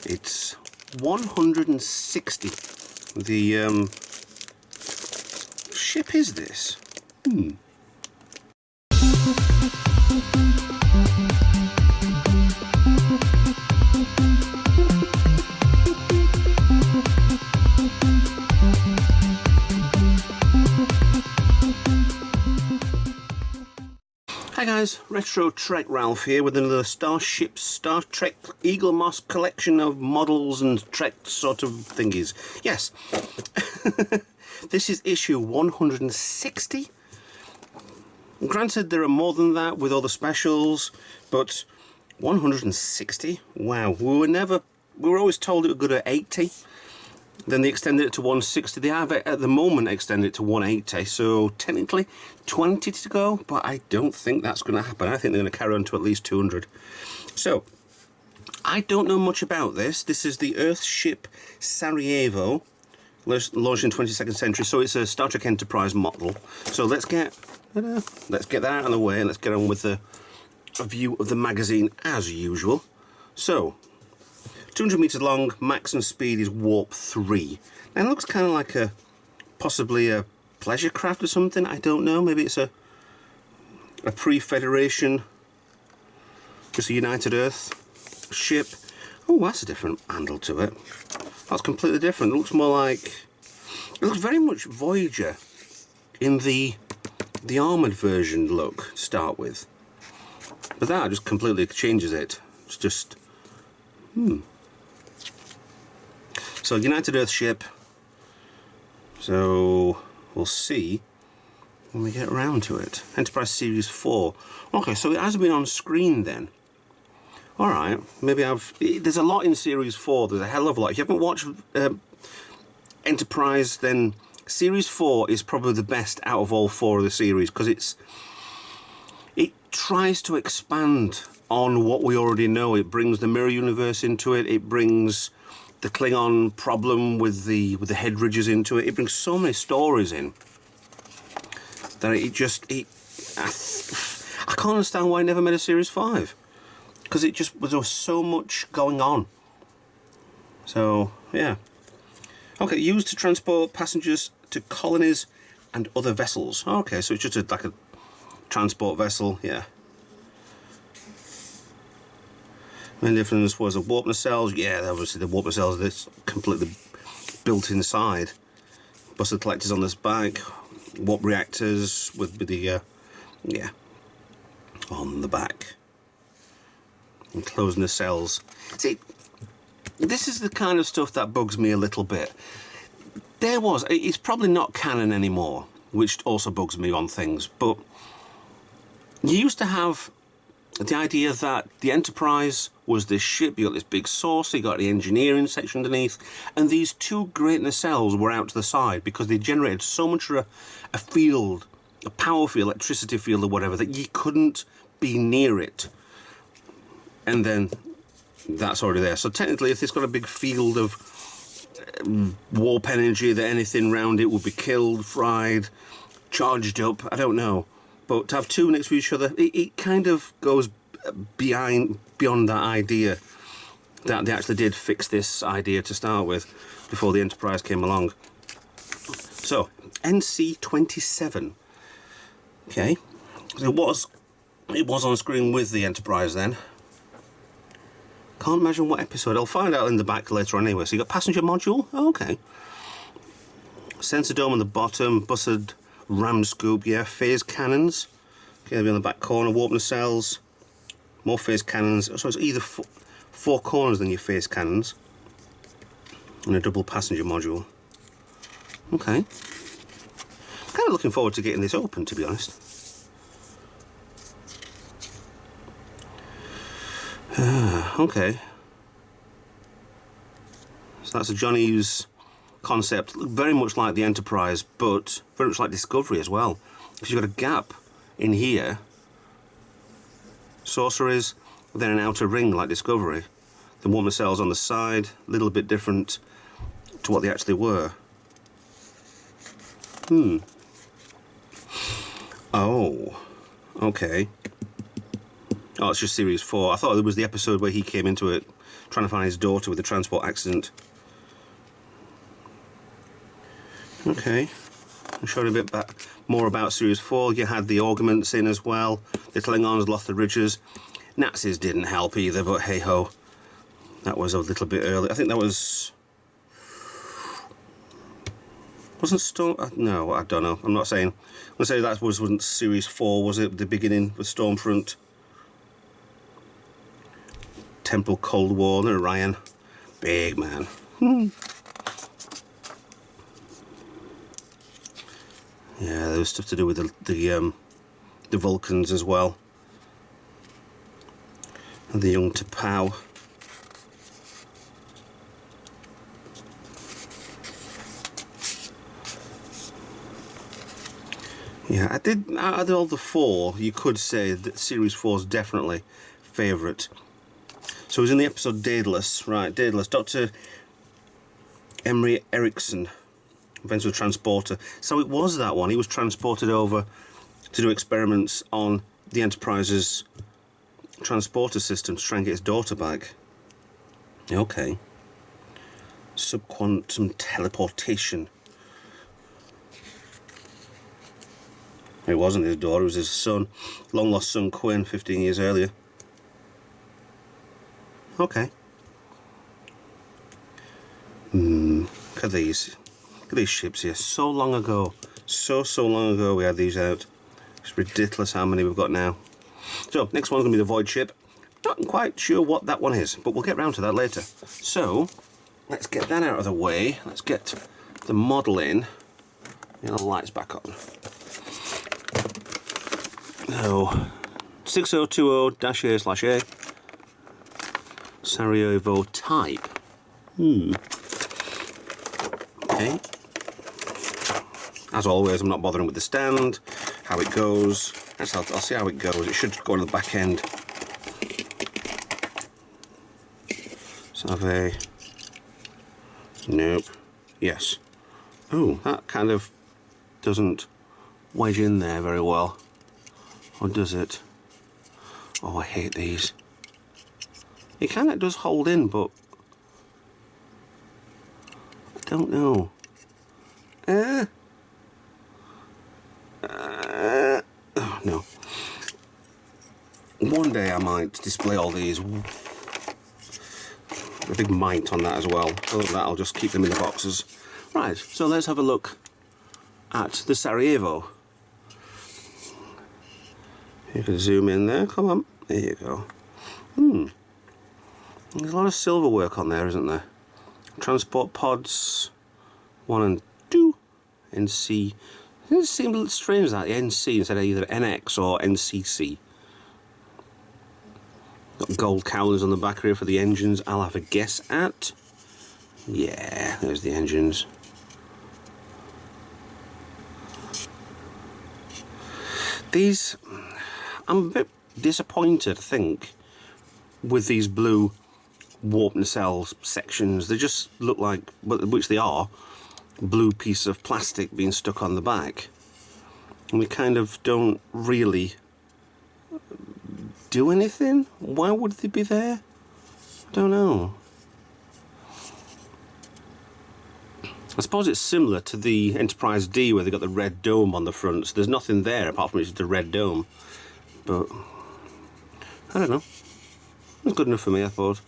It's 160. The ship is this? Hi guys, Retro Trek Ralph here with another Starship Star Trek Eaglemoss collection of models and Trek sort of thingies. Yes, this is issue 160. Granted, there are more than that with all the specials, but 160? Wow, we were always told it was good at 80. Then they extended it to 160. They have, at the moment, extended it to 180. So technically 20 to go, but I don't think that's going to happen. I think they're going to carry on to at least 200. So I don't know much about this. This is the Earthship Sarajevo, launched in 22nd century. So it's a Star Trek Enterprise model. So let's get that out of the way and let's get on with a view of the magazine as usual. So 200 meters long, maximum speed is warp 3. Now it looks kind of like possibly a pleasure craft or something. I don't know. Maybe it's a pre-Federation, just a United Earth ship. Oh, that's a different handle to it. That's completely different. It looks more like, it looks very much Voyager in the armored version look to start with. But that just completely changes it. It's just So United Earth ship, so we'll see when we get around to it. Enterprise Series 4. Okay, so it has been on screen then. Alright, maybe there's a lot in Series 4, there's a hell of a lot. If you haven't watched Enterprise, then Series 4 is probably the best out of all 4 of the series, because it tries to expand on what we already know. It brings the mirror universe into it, it brings the Klingon problem with the head ridges into it. It brings so many stories in that I can't understand why it never made a Series 5, because there was so much going on. So yeah, okay, used to transport passengers to colonies and other vessels. Okay, so it's just like a transport vessel. Yeah. Main difference was the warp nacelles. Yeah, obviously the warp nacelles, that's completely built inside. Busted collectors on this back. Warp reactors with the on the back. Enclosed nacelles. See, this is the kind of stuff that bugs me a little bit. It's probably not canon anymore, which also bugs me on things, but you used to have the idea that the Enterprise was this ship. You got this big saucer, you got the engineering section underneath, and these two great nacelles were out to the side because they generated so much a field, a power field, electricity field or whatever, that you couldn't be near it. And then that's already there. So technically, if it's got a big field of warp energy, that anything around it will be killed, fried, charged up, I don't know. But to have two next to each other, it kind of goes beyond that idea that they actually did fix this idea to start with before the Enterprise came along. So, NC-27. Okay, so it was on screen with the Enterprise then. Can't imagine what episode. I'll find out in the back later on anyway. So you got passenger module. Oh, okay. Sensor dome on the bottom. Busted ram scoop. Yeah. Phase cannons. Okay, they'll be on the back corner. Warp nacelles. More phase cannons. So it's either four corners than your phase cannons. And a double passenger module. Okay. I'm kind of looking forward to getting this open, to be honest. Okay. So that's a Johnny Hughes concept, very much like the Enterprise, but very much like Discovery as well. Because you've got a gap in here. Saucer is, then an outer ring like Discovery. The warp nacelles on the side, a little bit different to what they actually were. Oh, okay. Oh, it's just Series 4. I thought it was the episode where he came into it trying to find his daughter with the transport accident. Okay, I'm showing a bit more about Series 4. You had the augments in as well. The Klingons lost the Ridgers. Nazis didn't help either, but hey ho. That was a little bit early. I think that was... Wasn't Storm... No, I don't know. I'm not saying... I'm going to say that wasn't Series 4, was it? The beginning with Stormfront. Temple Cold War. No, Ryan. Big man. Yeah, there was stuff to do with the Vulcans as well. And the young T'Pau. Yeah, I did, out of all the four, you could say that Series 4 is definitely favourite. So it was in the episode Daedalus, right, Daedalus, Dr. Emery Erickson, Adventures with Transporter. So it was that one, he was transported over to do experiments on the Enterprise's transporter system to try and get his daughter back. Okay. Subquantum teleportation. It wasn't his daughter, it was his son. Long lost son Quinn, 15 years earlier. Okay. Look at these. Look at these ships here. So long ago. So long ago we had these out. It's ridiculous how many we've got now. So, next one's going to be the Void ship. Not quite sure what that one is, but we'll get round to that later. So, let's get that out of the way. Let's get the model in. Get the lights back on. So, 6020-A/A Sarajevo type. Okay. As always, I'm not bothering with the stand, how it goes. I'll see how it goes. It should go on the back end. Survey. Nope. Yes. Oh, that kind of doesn't wedge in there very well. Or does it? Oh, I hate these. It kind of does hold in, but I don't know. Oh, no. One day I might display all these. A big mite on that as well. Other than that, I'll just keep them in the boxes. Right, so let's have a look at the Sarajevo. You can zoom in there, come on, there you go. There's a lot of silver work on there, isn't there? Transport pods 1 and 2, NC. It seems a little strange that, the NC instead of either NX or NCC. Got gold cowlers on the back here for the engines, I'll have a guess at. Yeah, there's the engines. These, I'm a bit disappointed, I think, with these blue warp nacelle sections. They just look like, which they are, blue piece of plastic being stuck on the back. And we kind of don't really do anything. Why would they be there? I don't know. I suppose it's similar to the Enterprise D where they got the red dome on the front, so there's nothing there apart from it's just a red dome. But I don't know. It's good enough for me, I thought.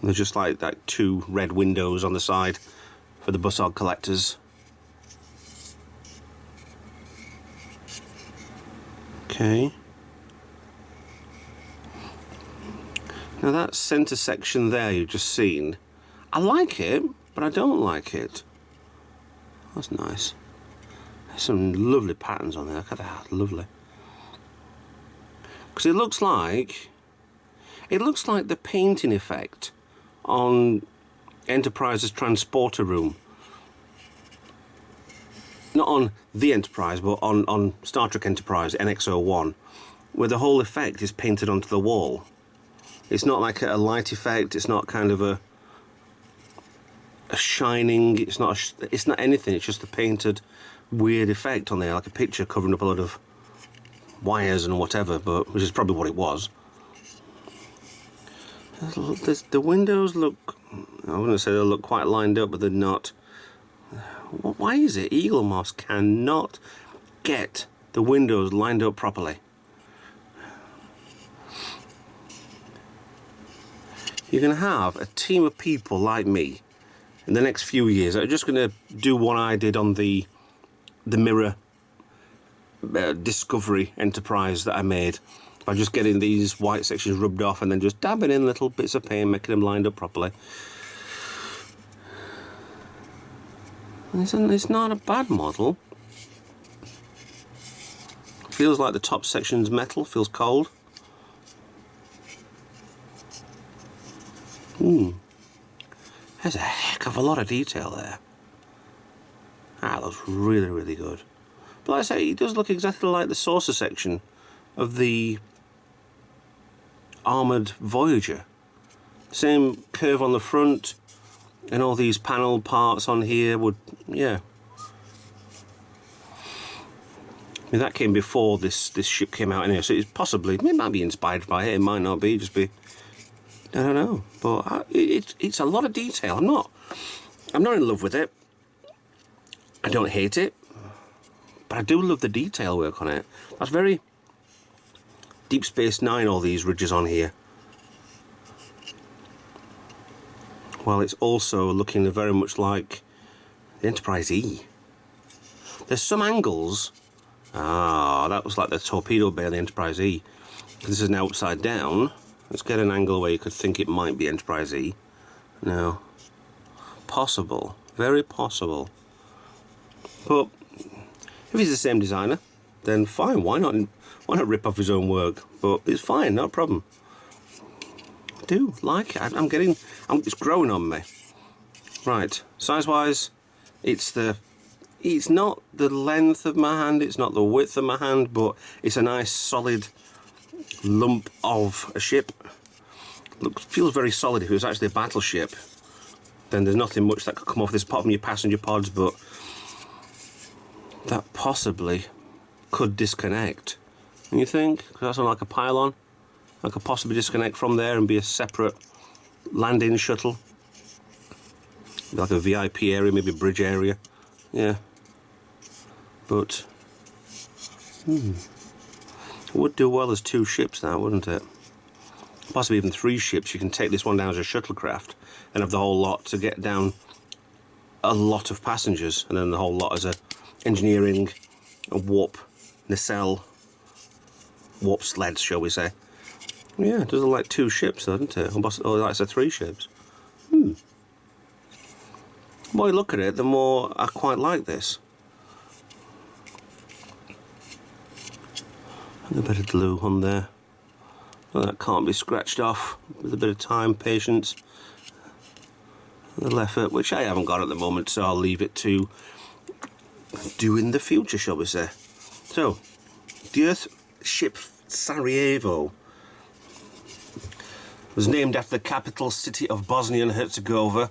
There's just like 2 red windows on the side for the Bussard collectors. Okay. Now that centre section there you've just seen, I like it, but I don't like it. That's nice. There's some lovely patterns on there. Look at that, lovely. Because it looks like the painting effect on Enterprise's transporter room. Not on the Enterprise, but on Star Trek Enterprise, NX-01, where the whole effect is painted onto the wall. It's not like a light effect, it's not kind of a shining, it's not anything, it's just a painted weird effect on there, like a picture covering up a lot of wires and whatever, but which is probably what it was. The windows look, I wouldn't say they look quite lined up, but they're not. Why is it Eaglemoss cannot get the windows lined up properly? You're going to have a team of people like me in the next few years that are just going to do what I did on the mirror Discovery Enterprise that I made, by just getting these white sections rubbed off and then just dabbing in little bits of paint, making them lined up properly. It's not a bad model. Feels like the top section's metal, feels cold. There's a heck of a lot of detail there. That looks really, really good. But like I say, it does look exactly like the saucer section of the armoured Voyager. Same curve on the front, and all these panel parts on here would, yeah. I mean, that came before this ship came out anyway, so it's possibly, it might be inspired by it, it might not be, just be, I don't know. But it's a lot of detail. I'm not in love with it. I don't hate it, but I do love the detail work on it. That's very Deep Space Nine, all these ridges on here. Well, it's also looking very much like the Enterprise E. There's some angles. Ah, that was like the torpedo bay of the Enterprise E. This is now upside down. Let's get an angle where you could think it might be Enterprise E. No. Possible. Very possible. But if he's the same designer, then fine. Why not rip off his own work? But it's fine, no problem. I do like it. It's growing on me. Right, size-wise, it's not the length of my hand, it's not the width of my hand, but it's a nice solid lump of a ship. Feels very solid. If it was actually a battleship, then there's nothing much that could come off this apart from your passenger pods, but that possibly could disconnect. And you think? Because that's like a pylon. I could possibly disconnect from there and be a separate landing shuttle. Like a VIP area, maybe a bridge area. Yeah. But it would do well as two ships now, wouldn't it? Possibly even three ships. You can take this one down as a shuttlecraft and have the whole lot to get down a lot of passengers, and then the whole lot as a engineering, a warp nacelle, warp sleds, shall we say. Yeah, it does look like two ships, doesn't it? Or that's a three ships. The more I look at it, the more I quite like this. A bit of glue on there. Well, that can't be scratched off with a bit of time, patience, a little effort, which I haven't got at the moment, so I'll leave it to do in the future, shall we say. So, the Earth ship Sarajevo was named after the capital city of Bosnia and Herzegovina.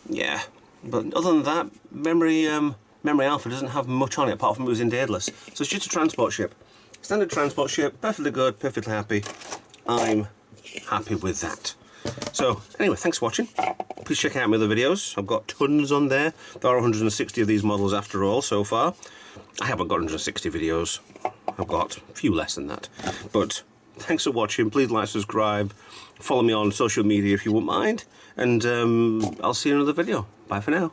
Yeah, but other than that, Memory Alpha doesn't have much on it apart from it was in Daedalus. So it's just a transport ship. Standard transport ship, perfectly good, perfectly happy. I'm happy with that. So, anyway, thanks for watching. Please check out my other videos. I've got tons on there. There are 160 of these models after all so far. I haven't got 160 videos. I've got a few less than that. But thanks for watching. Please like, subscribe, follow me on social media if you wouldn't mind. And I'll see you in another video. Bye for now.